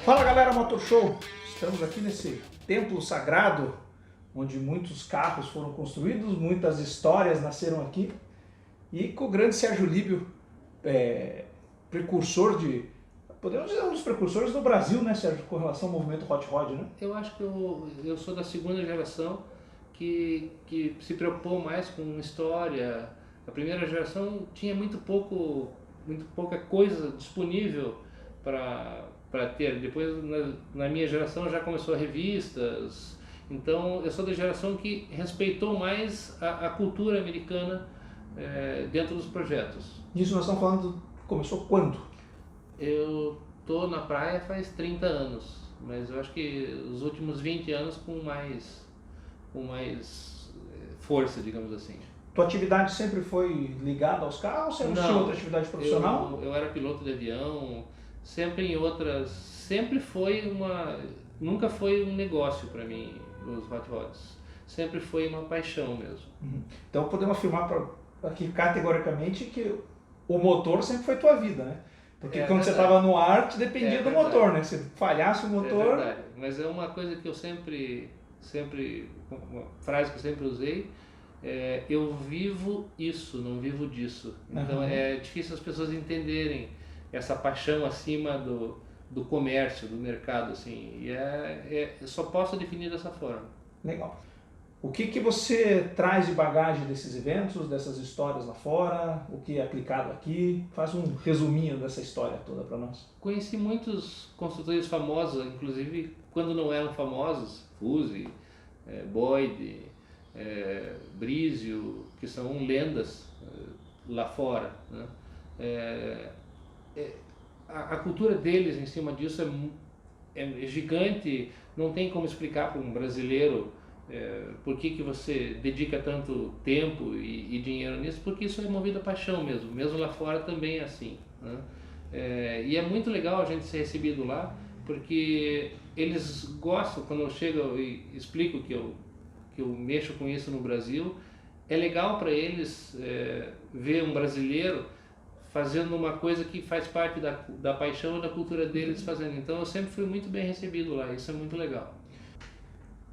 Fala galera, Motor Show! Estamos aqui nesse templo sagrado onde muitos carros foram construídos, muitas histórias nasceram aqui, e com o grande Sérgio Líbio, precursor podemos dizer, um dos precursores do Brasil, né, Sérgio, com relação ao movimento Hot Rod, né? Eu acho que eu sou da segunda geração que se preocupou mais com história. A primeira geração tinha muito pouca coisa disponível para ter. Depois, na minha geração, já começou revistas. Então, eu sou da geração que respeitou mais a cultura americana dentro dos projetos. Isso nós estamos falando, começou quando? Eu tô na praia faz 30 anos, mas eu acho que os últimos 20 anos com mais força, digamos assim. Tua atividade sempre foi ligada aos carros ou você tinha outra atividade profissional? Eu era piloto de avião, nunca foi um negócio para mim os hot rods, sempre foi uma paixão mesmo. Então podemos afirmar aqui categoricamente que o motor sempre foi tua vida, né? Porque quando você estava no ar, dependia do motor, né? Se falhasse o motor... É verdade, mas é uma coisa que eu sempre, uma frase que eu sempre usei, eu vivo isso, não vivo disso. Então é difícil as pessoas entenderem essa paixão acima do comércio, do mercado, assim. E eu só posso definir dessa forma. Legal. O que você traz de bagagem desses eventos, dessas histórias lá fora? O que é aplicado aqui? Faz um resuminho dessa história toda para nós. Conheci muitos construtores famosos, inclusive quando não eram famosos, Fuse, Boyd, Brizio, que são lendas lá fora, né? A cultura deles em cima disso é gigante, não tem como explicar para um brasileiro por que você dedica tanto tempo e dinheiro nisso, porque isso é movido a paixão mesmo lá fora também é assim, né? E é muito legal a gente ser recebido lá, porque eles gostam, quando eu chego e explico que eu mexo com isso no Brasil, é legal para eles ver um brasileiro fazendo uma coisa que faz parte da paixão e da cultura deles fazendo. Então eu sempre fui muito bem recebido lá, isso é muito legal.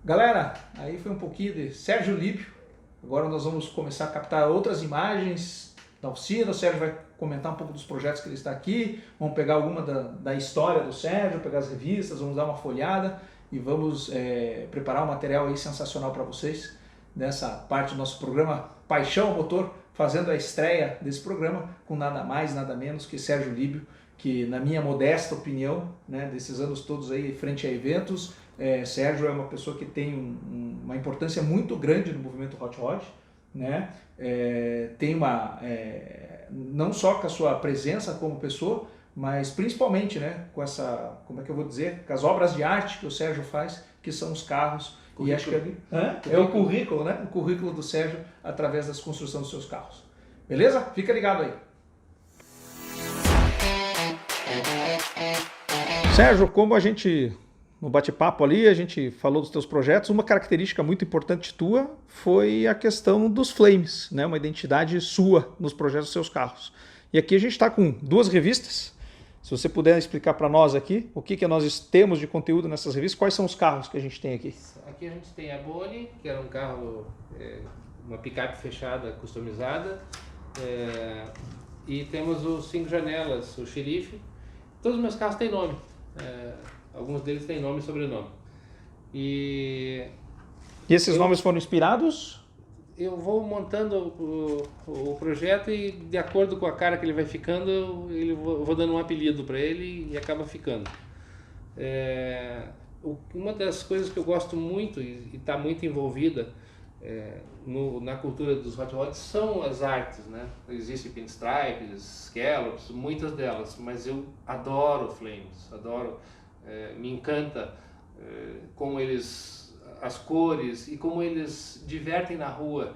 Galera, aí foi um pouquinho de Sérgio Líbio. Agora nós vamos começar a captar outras imagens da oficina. O Sérgio vai comentar um pouco dos projetos que ele está aqui. Vamos pegar alguma da história do Sérgio, pegar as revistas, vamos dar uma folhada e vamos preparar um material aí sensacional para vocês nessa parte do nosso programa Paixão ao Motor, fazendo a estreia desse programa com nada mais, nada menos que Sérgio Líbio, que na minha modesta opinião, né, desses anos todos aí frente a eventos, Sérgio é uma pessoa que tem uma importância muito grande no movimento Hot Rod, né? Tem não só com a sua presença como pessoa, mas principalmente, né, com essa, como é que eu vou dizer, com as obras de arte que o Sérgio faz, que são os carros. Currículo. E acho que é o currículo, né? O currículo do Sérgio através das construções dos seus carros. Beleza? Fica ligado aí. Sérgio, como a gente, no bate-papo ali, a gente falou dos teus projetos, uma característica muito importante tua foi a questão dos flames, né? Uma identidade sua nos projetos dos seus carros. E aqui a gente está com duas revistas. Se você puder explicar para nós aqui o que nós temos de conteúdo nessas revistas, quais são os carros que a gente tem aqui? Aqui a gente tem a Bonnie, que era um carro, uma picape fechada, customizada, e temos os 5 janelas, o Xerife. Todos os meus carros têm nome, alguns deles têm nome e sobrenome. E esses nomes foram inspirados? Eu vou montando o projeto e de acordo com a cara que ele vai ficando, eu vou dando um apelido para ele e acaba ficando. Uma das coisas que eu gosto muito e está muito envolvida na cultura dos hot rods são as artes, né? Existem pinstripes, scallops, muitas delas, mas eu adoro flames, me encanta como as cores e como eles divertem na rua.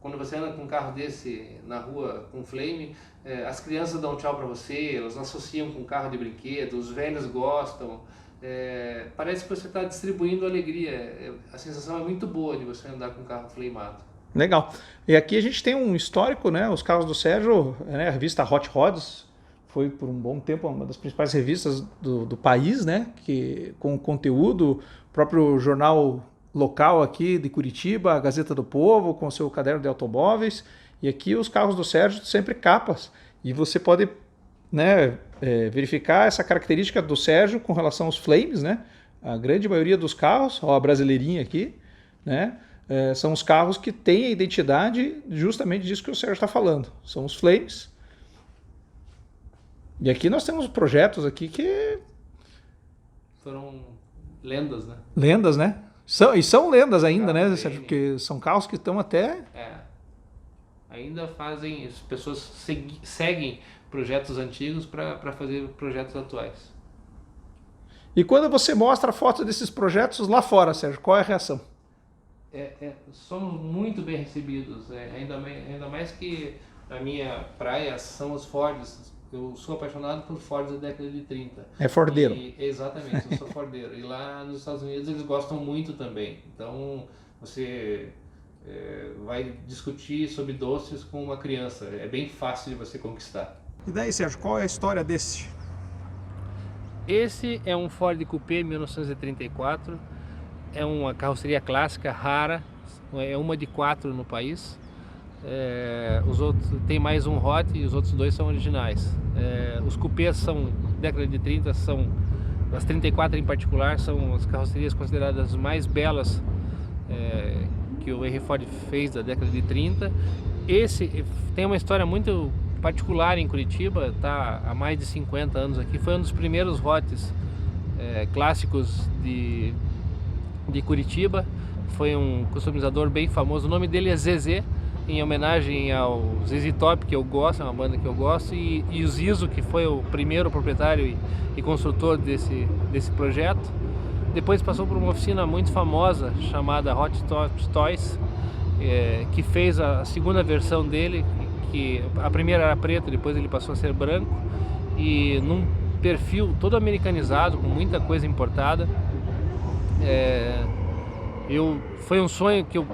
Quando você anda com um carro desse na rua com flame, as crianças dão tchau para você, elas associam com um carro de brinquedo, os velhos gostam. Parece que você está distribuindo alegria. A sensação é muito boa de você andar com um carro flameado. Legal. E aqui a gente tem um histórico, né? Os carros do Sérgio, né? A revista Hot Rods foi por um bom tempo uma das principais revistas do país, né? Que, com conteúdo, o próprio jornal local aqui de Curitiba, a Gazeta do Povo, com o seu caderno de automóveis. E aqui os carros do Sérgio sempre capas. E você pode, né, verificar essa característica do Sérgio com relação aos Flames, né? A grande maioria dos carros, ó, a brasileirinha aqui, né? São os carros que têm a identidade justamente disso que o Sérgio está falando. São os Flames. E aqui nós temos projetos aqui que... Foram lendas, né? Lendas, né? São lendas ainda, né, Sérgio? Porque são carros que estão até... Ainda fazem... As pessoas seguem projetos antigos para fazer projetos atuais. E quando você mostra a foto desses projetos lá fora, Sérgio, qual é a reação? Somos muito bem recebidos, ainda mais que a minha praia são os Fords. Eu sou apaixonado por Fords da década de 30. É fordeiro. Exatamente, eu sou fordeiro. E lá nos Estados Unidos eles gostam muito também. Então você vai discutir sobre doces com uma criança. É bem fácil de você conquistar. E daí, Sérgio, qual é a história desse? Esse é um Ford Coupé 1934. É uma carroceria clássica, rara, é uma de 4 no país. Os outros tem mais um Hot e os outros 2 são originais. Os Coupés são década de 30, são as 34 em particular, são as carrocerias consideradas mais belas que o Henry Ford fez da década de 30. Esse tem uma história muito particular em Curitiba, está há mais de 50 anos aqui. Foi um dos primeiros Hots clássicos de Curitiba. Foi um customizador bem famoso, o nome dele é Zezé, em homenagem ao ZZ Top, que eu gosto, é uma banda que eu gosto, e o Zizo, que foi o primeiro proprietário e construtor desse projeto. Depois passou por uma oficina muito famosa chamada Hot Toys, que fez a segunda versão dele, que a primeira era preta, depois ele passou a ser branco, e num perfil todo americanizado, com muita coisa importada. Foi um sonho que eu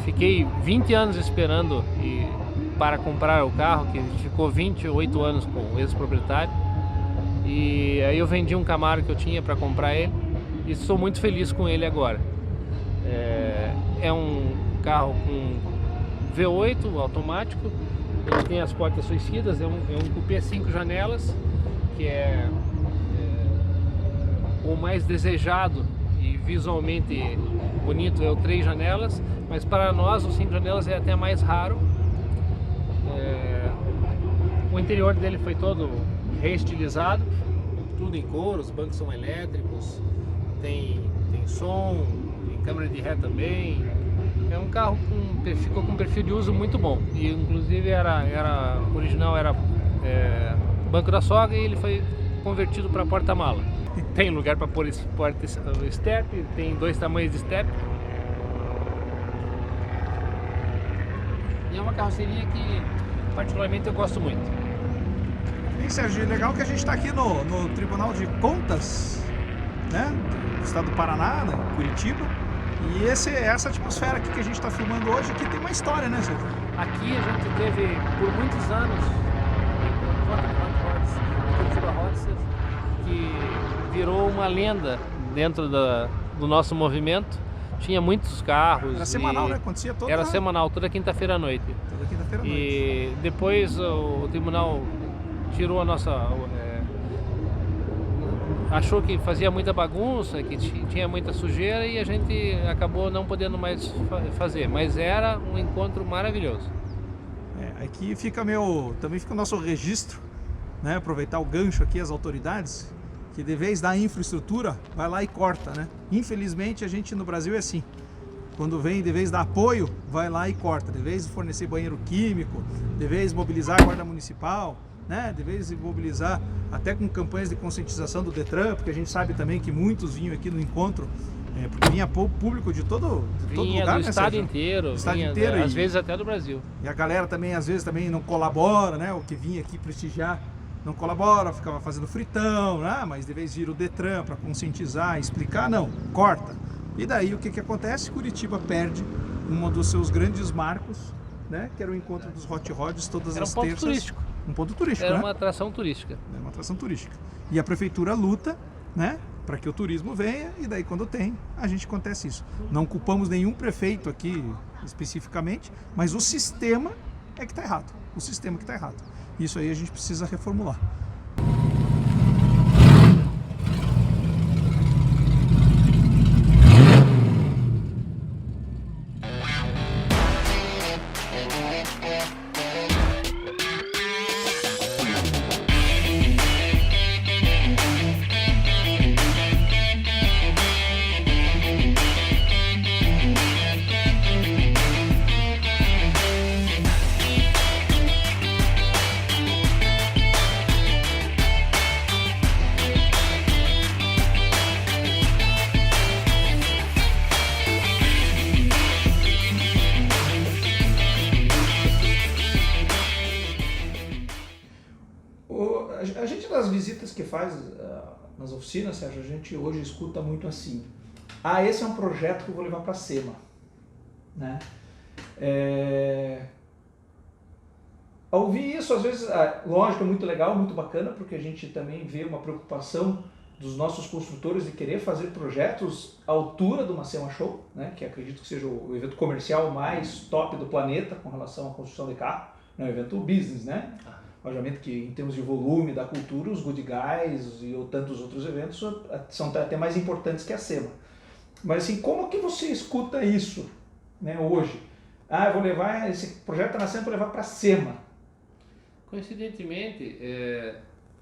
fiquei 20 anos esperando para comprar o carro, que ficou 28 anos com o ex-proprietário. E aí eu vendi um Camaro que eu tinha para comprar ele e estou muito feliz com ele agora. É um carro com V8 automático, ele tem as portas suicidas, é um Coupé 5 janelas, que é o mais desejado e visualmente bonito é o 3 janelas, mas para nós o 5 janelas é até mais raro. O interior dele foi todo reestilizado, tudo em couro, os bancos são elétricos, tem som, tem câmera de ré também. É um carro ficou com um perfil de uso muito bom, e inclusive o original era banco da sogra e ele foi convertido para porta-mala. Tem lugar para pôr step, tem 2 tamanhos de step. E é uma carroceria que particularmente eu gosto muito. Bem, Sérgio, legal que a gente está aqui no Tribunal de Contas, né, do estado do Paraná, né, Curitiba. E essa atmosfera aqui que a gente está filmando hoje, aqui tem uma história, né, Sérgio? Aqui a gente teve por muitos anos Curitiba Hots, que virou uma lenda dentro do nosso movimento. Tinha muitos carros. Era semanal, né? Acontecia toda... Era semanal, toda quinta-feira à noite. Toda quinta-feira à noite. E depois o tribunal tirou a nossa... achou que fazia muita bagunça, que tinha muita sujeira, e a gente acabou não podendo mais fazer. Mas era um encontro maravilhoso. Aqui também fica o nosso registro, né? Aproveitar o gancho aqui, as autoridades, que de vez da infraestrutura, vai lá e corta, né? Infelizmente a gente no Brasil é assim. Quando vem de vez dar apoio, vai lá e corta. De vez fornecer banheiro químico, de vez mobilizar a guarda municipal, né? De vez mobilizar até com campanhas de conscientização do Detran, porque a gente sabe também que muitos vinham aqui no encontro, porque vinha público de todo lugar, do né, estado Sérgio? inteiro, do estado inteiro, às vezes até do Brasil. E a galera também, às vezes, também não colabora, né? O que vinha aqui prestigiar não colabora, ficava fazendo fritão, né? Mas de vez vir o Detran para conscientizar, explicar, não, corta. E daí o que acontece? Curitiba perde um dos seus grandes marcos, né? Que era o encontro dos Hot Rods todas as terças. Turístico. Um ponto turístico, Era né? uma atração turística. Era uma atração turística. E a prefeitura luta, né? Para que o turismo venha, e daí quando tem, a gente acontece isso. Não culpamos nenhum prefeito aqui especificamente, mas o sistema é que está errado. O sistema que está errado. Isso aí a gente precisa reformular. A gente, das visitas que faz nas oficinas, Sérgio, a gente hoje escuta muito assim: esse é um projeto que eu vou levar para a SEMA, né? Ao ouvir isso, às vezes, lógico, é muito legal, muito bacana, porque a gente também vê uma preocupação dos nossos construtores de querer fazer projetos à altura de uma SEMA Show, né? Que acredito que seja o evento comercial mais top do planeta com relação à construção de carro, né? Um evento business, né? Obviamente que em termos de volume da cultura, os Good Guys e tantos outros eventos são até mais importantes que a SEMA. Mas assim, como que você escuta isso, né, hoje? Eu vou levar, esse projeto está nascendo para levar para a SEMA. Coincidentemente,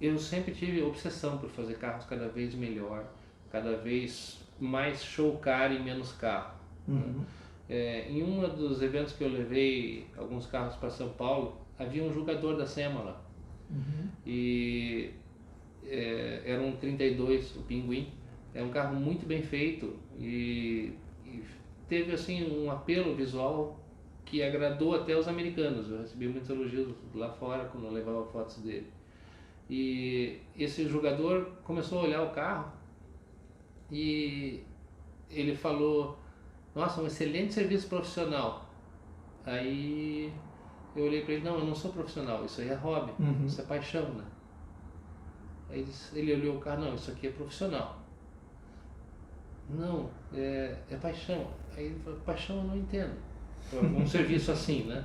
eu sempre tive obsessão por fazer carros cada vez melhor, cada vez mais show car e menos carro. Uhum. Em um dos eventos que eu levei alguns carros para São Paulo, havia um julgador da SEMA lá. Uhum. E era um 32, o Pinguim. É um carro muito bem feito e teve assim um apelo visual que agradou até os americanos. Eu recebi muitos elogios lá fora quando eu levava fotos dele. E esse julgador começou a olhar o carro e ele falou: nossa, um excelente serviço profissional. Aí eu olhei para ele: não, eu não sou profissional, isso aí é hobby, isso é paixão, né? Aí ele olhou o carro: não, isso aqui é profissional. Não, é paixão. Aí ele falou: paixão eu não entendo. Um serviço assim, né?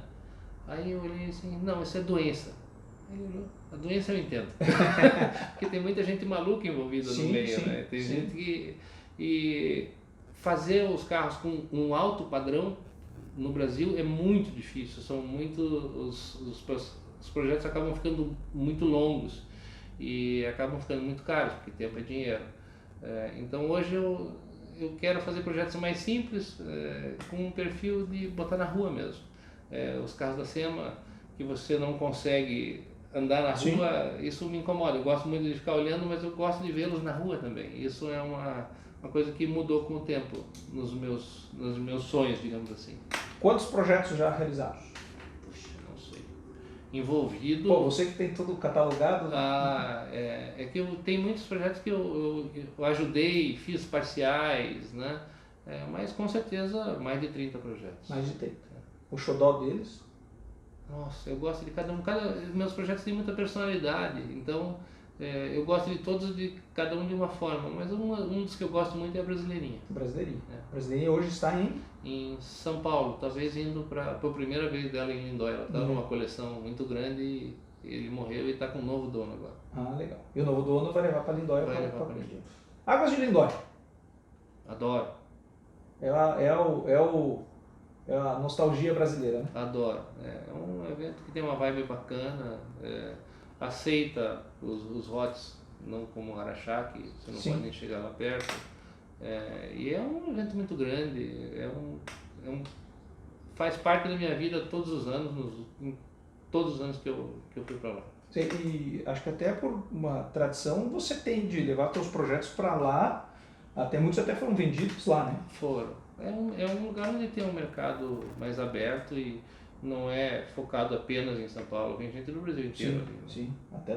Aí eu olhei assim: não, isso é doença. Aí ele olhou: a doença eu entendo. Porque tem muita gente maluca envolvida no meio, né? Tem gente que... E fazer os carros com um alto padrão no Brasil é muito difícil, são muito, os projetos acabam ficando muito longos e acabam ficando muito caros, porque tempo é dinheiro. Então hoje eu quero fazer projetos mais simples, com um perfil de botar na rua mesmo. Os carros da SEMA que você não consegue andar na rua, isso me incomoda. Eu gosto muito de ficar olhando, mas eu gosto de vê-los na rua também. Isso é uma coisa que mudou com o tempo nos meus sonhos, digamos assim. Quantos projetos já realizados? Puxa, não sei. Envolvido... Pô, você que tem tudo catalogado... É que eu tenho muitos projetos que eu ajudei, fiz parciais, né? Mas com certeza mais de 30 projetos. Mais de 30. O xodó deles? Nossa, eu gosto de cada um. Meus projetos têm muita personalidade, então eu gosto de todos, de cada um de uma forma, mas um dos que eu gosto muito é a Brasileirinha. Brasileirinha. Brasileirinha hoje está em São Paulo, talvez indo para a primeira vez dela em Lindóia. Ela estava numa coleção muito grande e ele morreu e está com um novo dono agora. Legal. E o novo dono vai levar para Lindóia? Vai levar para Lindóia. Águas de Lindóia. Adoro. É a nostalgia brasileira, né? Adoro. É um evento que tem uma vibe bacana, aceita os hots, não como o Araxá, que você não pode nem chegar lá perto. E é um evento muito grande, faz parte da minha vida todos os anos, todos os anos que eu fui para lá. E acho que até por uma tradição você tem de levar seus projetos para lá, até muitos até foram vendidos lá, né? Foram. É um lugar onde tem um mercado mais aberto e não é focado apenas em São Paulo, vem gente do Brasil inteiro. Sim. Até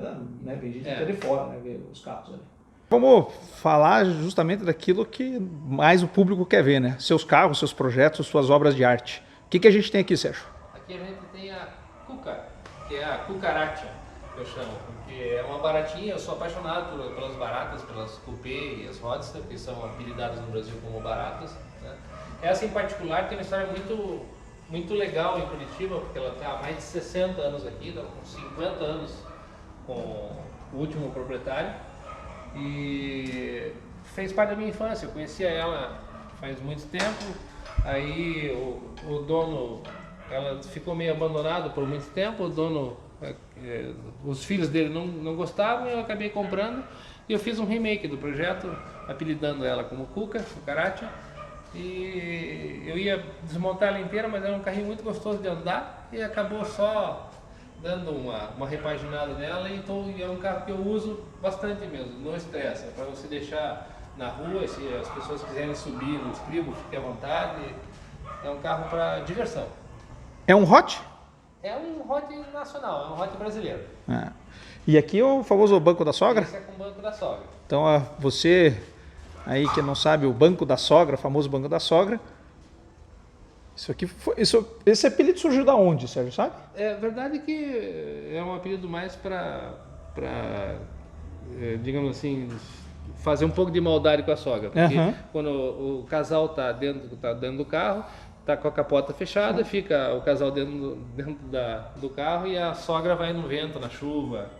vem gente até de fora, né? Ver os carros ali. Vamos falar justamente daquilo que mais o público quer ver, né? Seus carros, seus projetos, suas obras de arte. O que a gente tem aqui, Sérgio? Aqui a gente tem a Cuca, que é a cucaracha, que eu chamo, porque é uma baratinha. Eu sou apaixonado pelas baratas, pelas coupé e as Roadster, que são apelidadas no Brasil como baratas, né? Essa em particular tem uma história muito legal em Curitiba, porque ela está há mais de 60 anos aqui, está com 50 anos com o último proprietário, e fez parte da minha infância. Eu conhecia ela faz muito tempo. Aí o dono, ela ficou meio abandonada por muito tempo. O dono, os filhos dele não gostavam, e eu acabei comprando, e eu fiz um remake do projeto, apelidando ela como Cuca, Cucaracha. E eu ia desmontar ela inteira, mas era um carrinho muito gostoso de andar, e acabou só dando uma repaginada nela. Então é um carro que eu uso bastante mesmo, não estressa, é para você deixar na rua, se as pessoas quiserem subir no estribo, fique à vontade. É um carro para diversão. É um hot? É um hot nacional, é um hot brasileiro. E aqui é o famoso banco da sogra? Esse é com o banco da sogra. Então, você aí que não sabe, o banco da sogra, o famoso banco da sogra. Isso aqui esse apelido surgiu da onde, Sérgio, sabe? É verdade que é um apelido mais para digamos assim, fazer um pouco de maldade com a sogra. Porque quando o casal tá dentro do carro, tá com a capota fechada, fica o casal dentro do carro, e a sogra vai no vento, na chuva.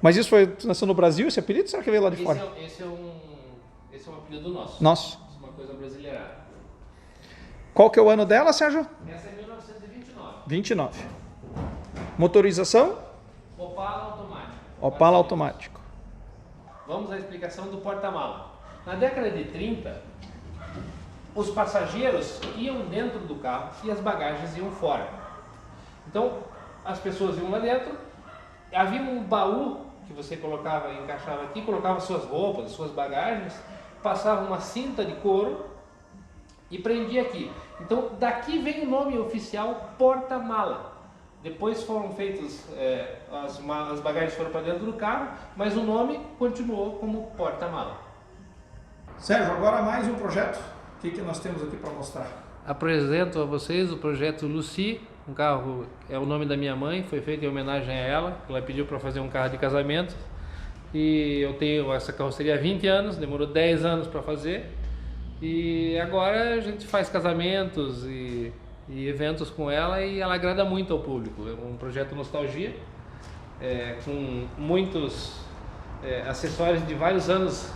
Mas isso nasceu no Brasil, esse apelido? Será que veio lá de fora? Esse é um apelido nosso. Nosso. Isso é uma coisa brasileira. Qual que é o ano dela, Sérgio? Essa é 1929. 29. Motorização? Opala automático. Opala automático. Vamos à explicação do porta-mala. Na década de 30, os passageiros iam dentro do carro e as bagagens iam fora. Então, as pessoas iam lá dentro, havia um baú que você colocava, encaixava aqui, colocava suas roupas, suas bagagens, passava uma cinta de couro e prendia aqui. Então, daqui vem o nome oficial porta-mala. Depois foram feitos, as bagagens foram para dentro do carro, mas o nome continuou como porta-mala. Sérgio, agora mais um projeto. O que nós temos aqui para mostrar? Apresento a vocês o projeto Lucy. Um carro, é o nome da minha mãe, foi feito em homenagem a ela. Ela pediu para fazer um carro de casamento. E eu tenho essa carroceria há 20 anos, demorou 10 anos para fazer. E agora a gente faz casamentos e eventos com ela, e ela agrada muito ao público. É um projeto nostalgia, com muitos acessórios de vários anos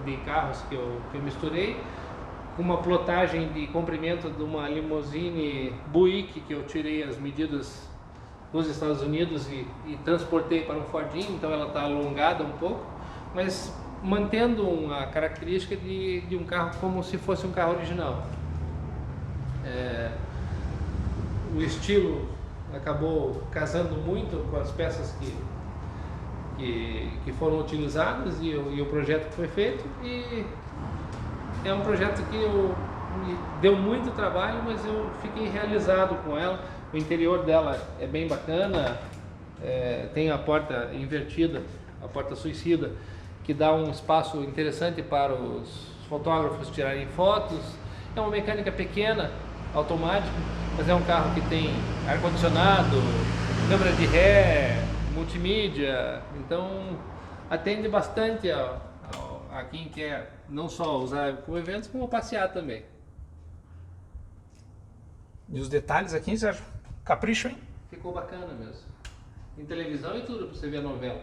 de carros que eu misturei, com uma plotagem de comprimento de uma limousine Buick que eu tirei as medidas dos Estados Unidos e transportei para um Fordinho. Então ela está alongada um pouco, mas mantendo uma característica de um carro como se fosse um carro original. O estilo acabou casando muito com as peças que foram utilizadas e o projeto que foi feito, e é um projeto que me deu muito trabalho, mas eu fiquei realizado com ela. O interior dela é bem bacana, tem a porta invertida, a porta suicida, que dá um espaço interessante para os fotógrafos tirarem fotos. É uma mecânica pequena, automática, mas é um carro que tem ar-condicionado, câmera de ré, multimídia. Então atende bastante a quem quer não só usar como eventos, como passear também. E os detalhes aqui, Sérgio? Capricho, hein? Ficou bacana mesmo. Em televisão e tudo, para você ver a novela.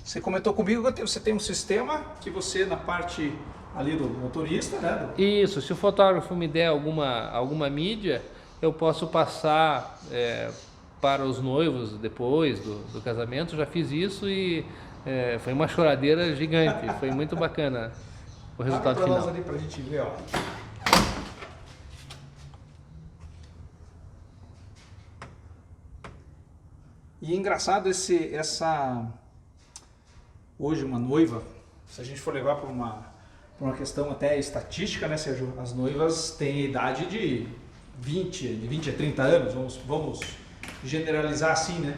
Você comentou comigo que você tem um sistema que você, na parte ali do motorista, né? Isso, se o fotógrafo me der alguma mídia, eu posso passar para os noivos depois do casamento. Já fiz isso e foi uma choradeira gigante. Foi muito bacana o resultado final. Nós ali pra gente ver, ó. E é engraçado hoje uma noiva, se a gente for levar para uma questão até estatística, né, Sérgio? As noivas têm idade de 20 a 30 anos, vamos generalizar assim, né?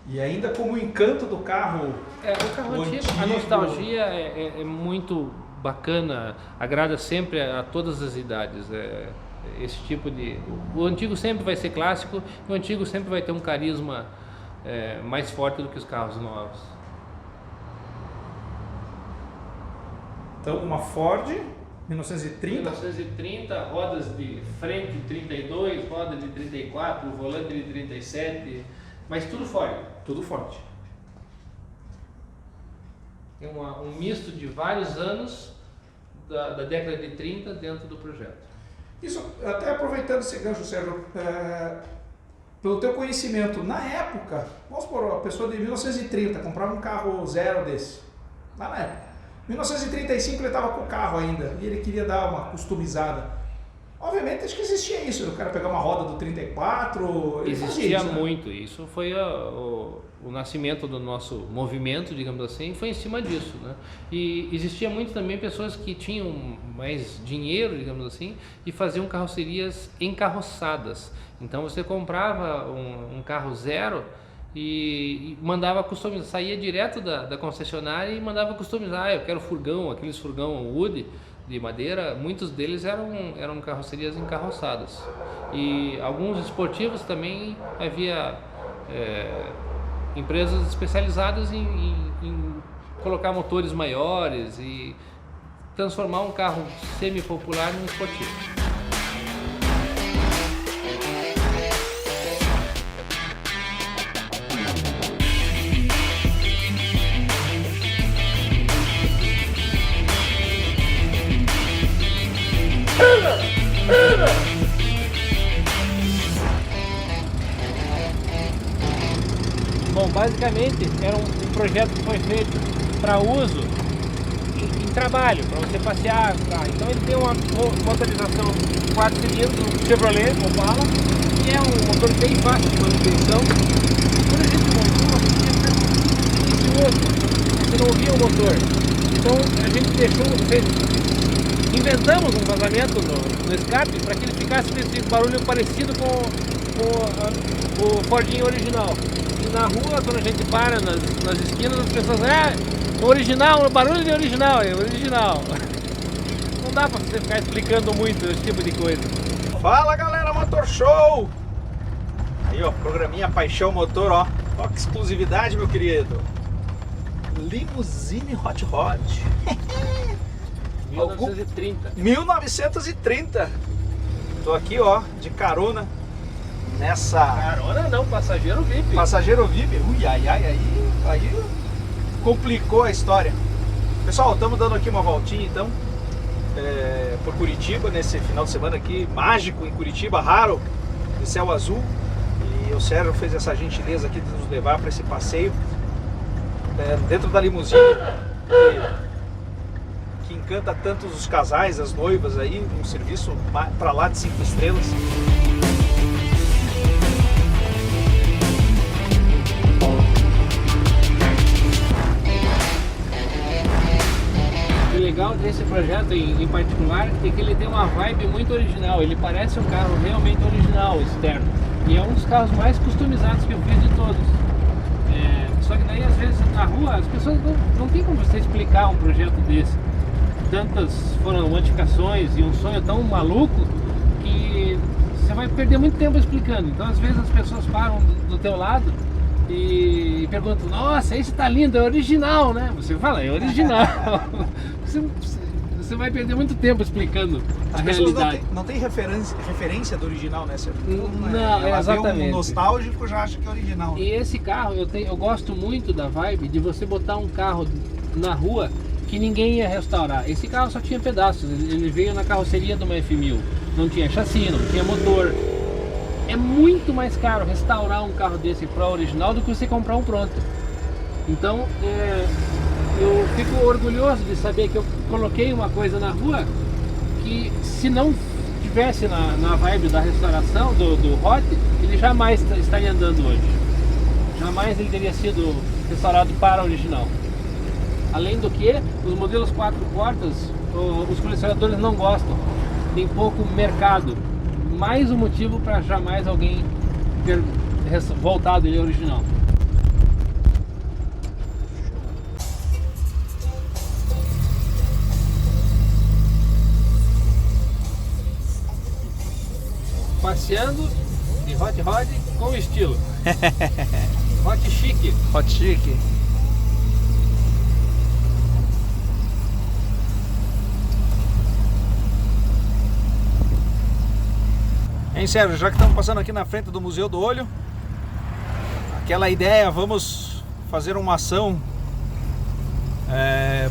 E ainda como o encanto do carro. O carro antigo, a nostalgia é muito bacana, agrada sempre a todas as idades. Esse tipo de... O antigo sempre vai ser clássico, o antigo sempre vai ter um carisma mais forte do que os carros novos. Então, uma Ford 1930. 1930, rodas de frente 32, roda de 34, volante de 37, mas tudo Ford. Tudo Ford. É um misto de vários anos da década de 30 dentro do projeto. Isso, até aproveitando esse gancho, Sérgio, pelo teu conhecimento, na época, vamos supor, a pessoa de 1930 comprava um carro zero desse, lá na época. Em 1935 ele estava com o carro ainda e ele queria dar uma customizada. Obviamente, acho que existia isso, o cara pegar uma roda do 34, ele existia fazia isso, muito, isso foi o nascimento do nosso movimento, digamos assim, foi em cima disso, né? E existia muito também pessoas que tinham mais dinheiro, digamos assim, e faziam carrocerias encarroçadas. Então você comprava um carro zero e mandava customizar, saía direto da concessionária e mandava customizar. Eu quero furgão, aqueles furgão Wood de madeira, muitos deles eram carrocerias encarroçadas. E alguns esportivos também havia empresas especializadas em colocar motores maiores e transformar um carro semi-popular num esportivo. Bom, basicamente era um projeto que foi feito para uso em trabalho, para você passear. Então ele tem uma motorização 4 cilindros, um Chevrolet Opala, que é um motor bem fácil de manutenção. Quando a gente montou, você não ouvia o motor. Então a gente inventamos um vazamento no escape para que ele ficasse com esse barulho parecido com o Fordinho original. E na rua, quando a gente para nas esquinas, as pessoas original, o barulho de original, é original. Não dá para você ficar explicando muito esse tipo de coisa. Fala galera, Motor Show! Aí ó, programinha Paixão Motor, ó que exclusividade, meu querido. Limousine Hot Rod. 1930. 1930. Tô aqui, ó, de carona nessa... Carona não, passageiro VIP. Passageiro VIP. Ui, aí complicou a história. Pessoal, estamos dando aqui uma voltinha, então, por Curitiba, nesse final de semana aqui, mágico em Curitiba, raro, de céu azul. E o Sérgio fez essa gentileza aqui de nos levar para esse passeio dentro da limusine que encanta tantos os casais, as noivas aí, um serviço para lá de 5 estrelas. O legal desse projeto em particular é que ele tem uma vibe muito original, ele parece um carro realmente original externo. E é um dos carros mais customizados que eu fiz de todos. Só que daí às vezes na rua as pessoas não tem como você explicar um projeto desse. Tantas foram modificações e um sonho tão maluco que você vai perder muito tempo explicando. Então às vezes as pessoas param do teu lado e perguntam: nossa, esse tá lindo, é original, né? Você fala, é original. Você vai perder muito tempo explicando a realidade. Não tem referência do original, né? Não, exatamente. Um nostálgico já acha que é original. E esse carro, eu gosto muito da vibe de você botar um carro na rua que ninguém ia restaurar. Esse carro só tinha pedaços, ele veio na carroceria de uma F1000, não tinha chassi, não tinha motor. É muito mais caro restaurar um carro desse para original do que você comprar um pronto. Então, eu fico orgulhoso de saber que eu coloquei uma coisa na rua que, se não tivesse na vibe da restauração do Hot, ele jamais estaria andando hoje. Jamais ele teria sido restaurado para original. Além do que, os modelos 4 portas, os colecionadores não gostam, tem pouco mercado. Mais um motivo para jamais alguém ter voltado ele original. passeando de hot rod com estilo. Hot chique. Hot chique. Hein, Sérgio, já que estamos passando aqui na frente do Museu do Olho, aquela ideia, vamos fazer uma ação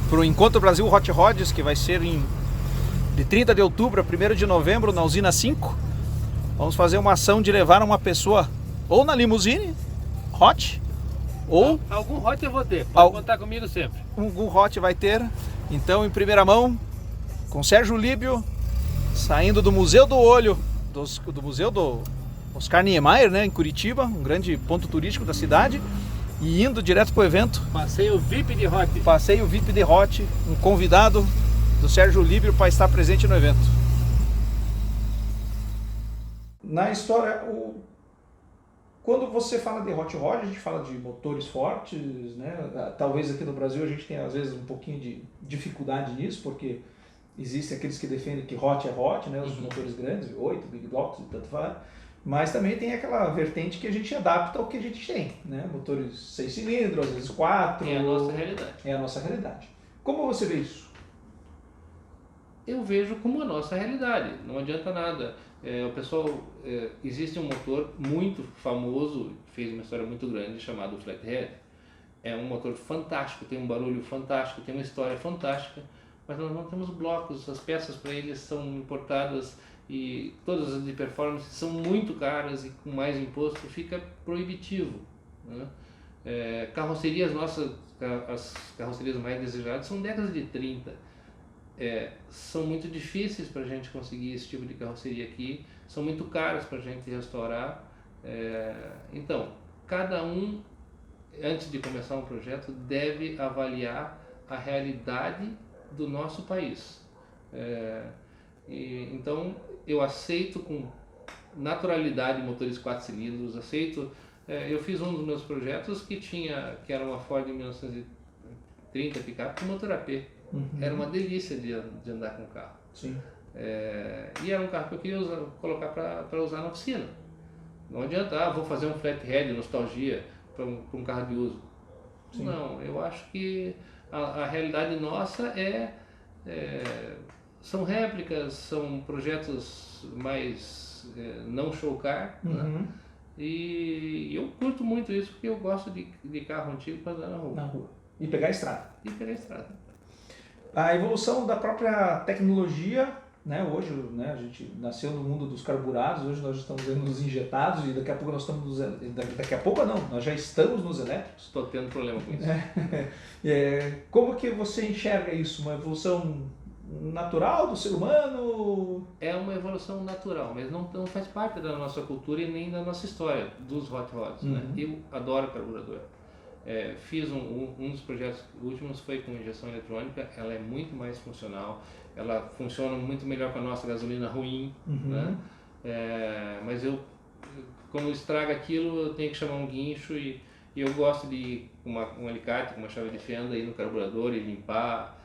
para o Encontro Brasil Hot Rods, que vai ser de 30 de outubro a 1º de novembro na Usina 5. Vamos fazer uma ação de levar uma pessoa ou na limusine hot, ou algum hot eu vou ter, pode contar comigo sempre. Algum hot vai ter. Então, em primeira mão, com Sérgio Líbio, saindo do Museu do Olho, do Museu do Oscar Niemeyer, né, em Curitiba, um grande ponto turístico da cidade, e indo direto para o evento. Passeio VIP de hot. Passeio VIP de hot, um convidado do Sérgio Líbio para estar presente no evento. Na história, quando você fala de hot rod, a gente fala de motores fortes, né? Talvez aqui no Brasil a gente tenha às vezes um pouquinho de dificuldade nisso, porque existem aqueles que defendem que hot é hot, né? Os motores grandes, V8, Big Blocks e tanto faz. Mas também tem aquela vertente que a gente adapta ao que a gente tem, né? Motores 6 cilindros, às vezes 4. É a nossa realidade. É a nossa realidade. Como você vê isso? Eu vejo como a nossa realidade, não adianta nada. O pessoal, existe um motor muito famoso, fez uma história muito grande, chamado Flathead. É um motor fantástico, tem um barulho fantástico, tem uma história fantástica, mas nós não temos blocos, as peças para eles são importadas e todas as de performance são muito caras e com mais imposto fica proibitivo, né? Carrocerias nossas, as carrocerias mais desejadas são décadas de 30. São muito difíceis para a gente conseguir esse tipo de carroceria aqui, são muito caras para a gente restaurar. Então, cada um, antes de começar um projeto, deve avaliar a realidade do nosso país. Então, eu aceito com naturalidade motores 4 cilindros, aceito. Eu fiz um dos meus projetos que era uma Ford 1930 picape com motor AP. Era uma delícia de andar com o carro. Sim. E era um carro que eu queria colocar para usar na oficina. Não adianta, vou fazer um flathead, nostalgia, para um carro de uso. Sim. Não, eu acho que a realidade nossa são réplicas, são projetos mais não show car, né? E eu curto muito isso porque eu gosto de carro antigo para andar na rua. E pegar a estrada. A evolução da própria tecnologia, né? Hoje, né, a gente nasceu no mundo dos carburados, hoje nós estamos vendo nos injetados e daqui a pouco nós estamos nós já estamos nos elétricos. Estou tendo problema com isso. Como que você enxerga isso? Uma evolução natural do ser humano? É uma evolução natural, mas não faz parte da nossa cultura e nem da nossa história dos hot rods, né? Eu adoro carburador. Fiz um dos projetos últimos foi com injeção eletrônica, ela é muito mais funcional, ela funciona muito melhor com a nossa gasolina ruim, né? Mas quando estraga aquilo, eu tenho que chamar um guincho e eu gosto de ir com um alicate, com uma chave de fenda, ir no carburador e limpar.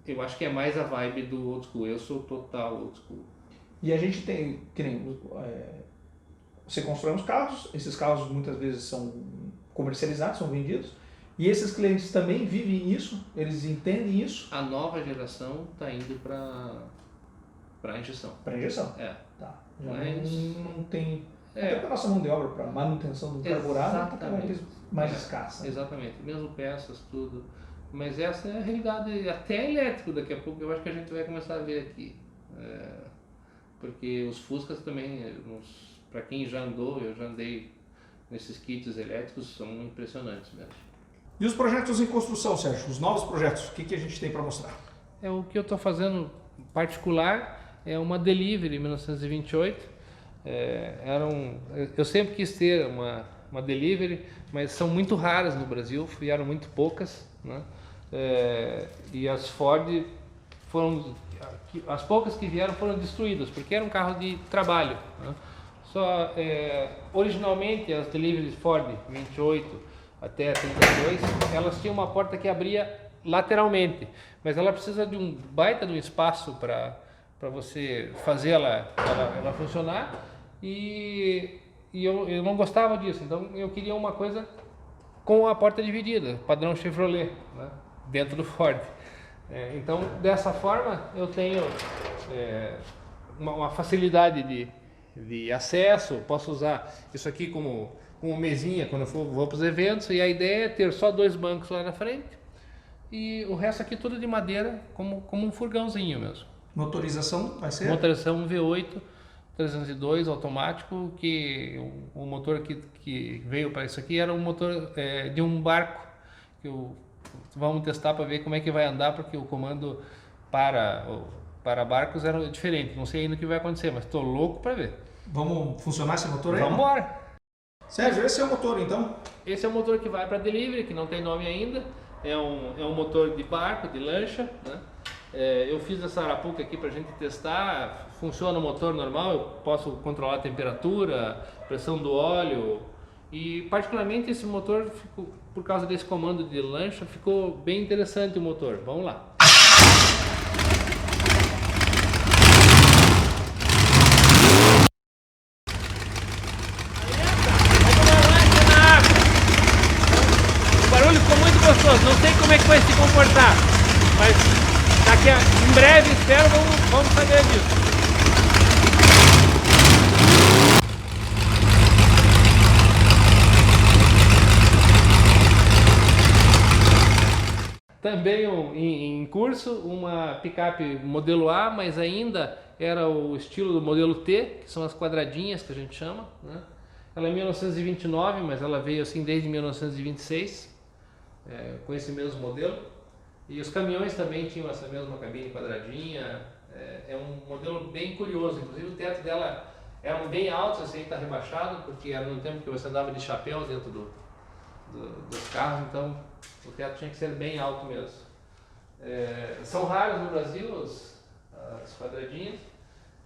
Eu acho que é mais a vibe do old school, eu sou total old school. E a gente tem, que nem, você constrói uns carros, esses carros muitas vezes são comercializados, são vendidos, e esses clientes também vivem isso, eles entendem isso. A nova geração está indo para injeção. Para injeção? Tá. Não tem. Até porque a nossa mão de obra para manutenção do carburado está mais escassa. Exatamente, mesmo peças, tudo. Mas essa é a realidade, até elétrico daqui a pouco, eu acho que a gente vai começar a ver aqui. Porque os Fuscas também, para quem já andou, eu já andei nesses kits elétricos, são impressionantes mesmo. E os projetos em construção, Sérgio? Os novos projetos, o que a gente tem para mostrar? O que eu estou fazendo particular é uma Delivery 1928. Eu sempre quis ter uma Delivery, mas são muito raras no Brasil, vieram muito poucas, né? E as Ford as poucas que vieram foram destruídas, porque era um carro de trabalho, né? Originalmente as Delivery Ford 28 até 32, elas tinham uma porta que abria lateralmente, mas ela precisa de um baita de um espaço você fazer ela funcionar, e eu não gostava disso, então eu queria uma coisa com a porta dividida, padrão Chevrolet, né, dentro do Ford. Então, dessa forma, eu tenho uma facilidade de acesso, posso usar isso aqui como mesinha quando eu vou para os eventos, e a ideia é ter só 2 bancos lá na frente, e o resto aqui tudo de madeira, como um furgãozinho mesmo. Motorização vai ser? Motorização V8 302 automático, que o motor que veio para isso aqui era um motor de um barco, que vamos testar para ver como é que vai andar, porque o comando para barcos era diferente, não sei ainda o que vai acontecer, mas estou louco para ver. Vamos funcionar esse motor aí? Vamos embora! Sérgio, esse é o motor então? Esse é o motor que vai para delivery, que não tem nome ainda, é um motor de barco, de lancha, né? Eu fiz essa arapuca aqui para a gente testar, funciona o motor normal, eu posso controlar a temperatura, pressão do óleo, e particularmente esse motor, por causa desse comando de lancha, ficou bem interessante o motor. Vamos lá! O barulho ficou muito gostoso, não sei como é que vai se comportar, mas em breve, espero, vamos saber disso. Também em curso, uma picape modelo A, mas ainda era o estilo do modelo T, que são as quadradinhas que a gente chama, né? Ela é 1929, mas ela veio assim desde 1926, com esse mesmo modelo. E os caminhões também tinham essa mesma cabine quadradinha. É um modelo bem curioso, inclusive o teto dela era bem alto, esse aí está rebaixado, porque era no tempo que você andava de chapéu dentro dos carros, então o teto tinha que ser bem alto mesmo. São raros no Brasil as quadradinhas,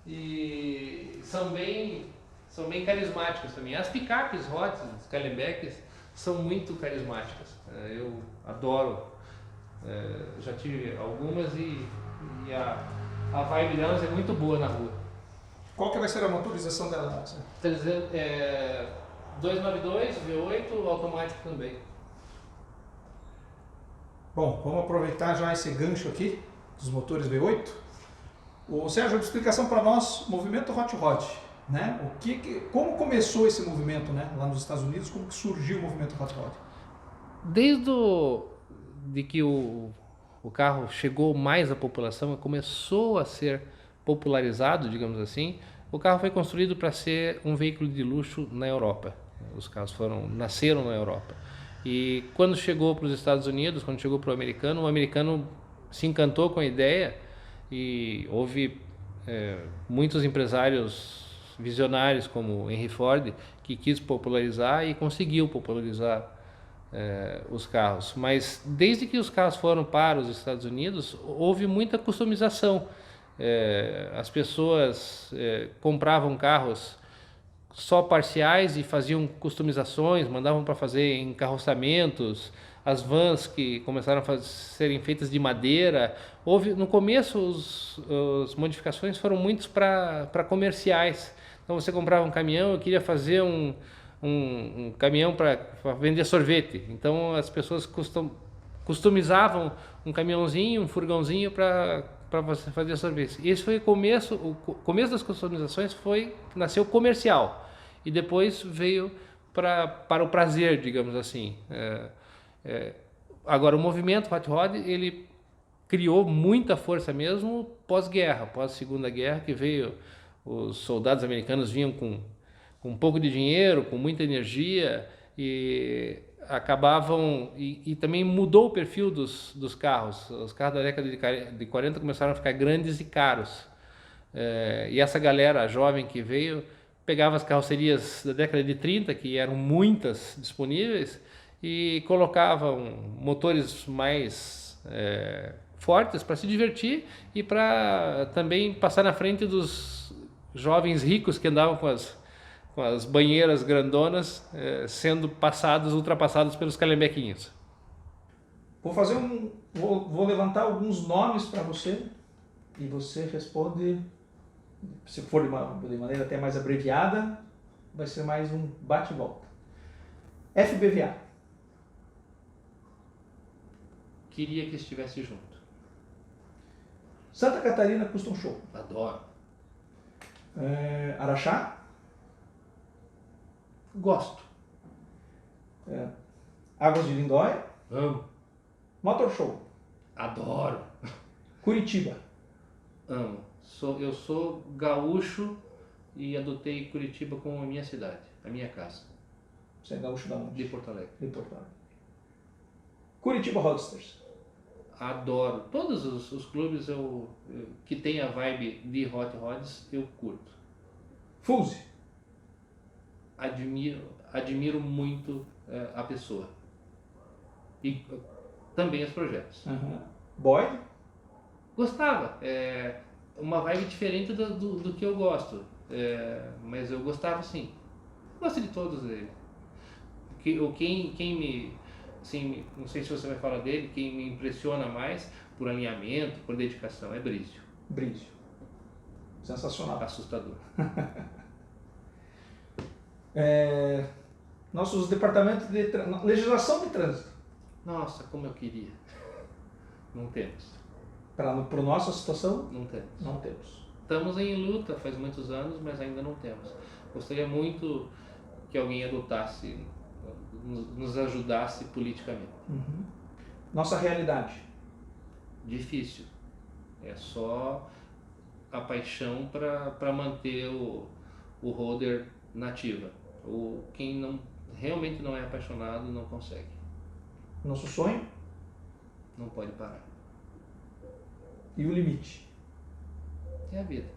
e são bem carismáticas também. As picapes Hot, as Calembacks, são muito carismáticas. Eu adoro. Já tive algumas e a vibe delas é muito boa na rua. Qual que vai ser a motorização dela? 292, V8, automático também. Bom, vamos aproveitar já esse gancho aqui dos motores V8. O Sérgio, uma explicação para nós, movimento Hot Rod, né? Como começou esse movimento, né, lá nos Estados Unidos, como que surgiu o movimento Hot Rod? De que o carro chegou mais à população, começou a ser popularizado, digamos assim, o carro foi construído para ser um veículo de luxo na Europa. Os carros nasceram na Europa. E quando chegou para os Estados Unidos, quando chegou para o americano se encantou com a ideia, e houve muitos empresários visionários como Henry Ford que quis popularizar e conseguiu popularizar os carros. Mas desde que os carros foram para os Estados Unidos, houve muita customização. As pessoas compravam carros só parciais e faziam customizações, mandavam para fazer encarroçamentos. As vans que começaram a serem feitas de madeira. No começo as modificações foram muitas para comerciais. Então você comprava um caminhão, eu queria fazer um caminhão para vender sorvete. Então as pessoas customizavam um caminhãozinho, um furgãozinho para você fazer sorvete. Esse foi o começo das customizações, nasceu comercial, e depois veio para o prazer, digamos assim. Agora o movimento Hot Rod, ele criou muita força mesmo pós-guerra, pós-segunda guerra, que veio, os soldados americanos vinham com um pouco de dinheiro, com muita energia, e acabavam, e também mudou o perfil dos carros. Os carros da década de 40 começaram a ficar grandes e caros, e essa galera jovem que veio pegava as carrocerias da década de 30, que eram muitas disponíveis, e colocavam motores mais fortes para se divertir e para também passar na frente dos jovens ricos que andavam com as banheiras grandonas, sendo ultrapassados pelos calembequinhos. Vou levantar alguns nomes para você, E você responde, se for de maneira até mais abreviada, vai ser mais um bate e volta. FBVA. Queria que estivesse junto. Santa Catarina Custom Show. Adoro. Araxá. Gosto. Águas de Lindóia. Amo. Motor Show. Adoro. Curitiba. Amo. Eu sou gaúcho e adotei Curitiba como a minha cidade, a minha casa. Você é gaúcho da onde? De Porto Alegre. De Porto Alegre. Curitiba Roadsters. Adoro. Todos os clubes que tem a vibe de Hot Rods, eu curto. Fuse. Admiro muito a pessoa. E também os projetos. Boyd. Gostava. Uma vibe diferente do que eu gosto. Mas eu gostava sim. Gosto de todos eles. Quem me... Assim, não sei se você vai falar dele, quem me impressiona mais por alinhamento, por dedicação, é Brísio. Brísio. Sensacional. Assustador. Nossos departamentos de legislação de trânsito. Nossa, como eu queria. Não temos. Para a nossa situação? Não temos. Não temos. Estamos em luta faz muitos anos, mas ainda não temos. Gostaria muito que alguém adotasse, nos ajudasse politicamente. Nossa realidade. Difícil. É só a paixão para manter o holder nativa. Quem realmente não é apaixonado não consegue. Nosso sonho. Não pode parar. E o limite. É a vida.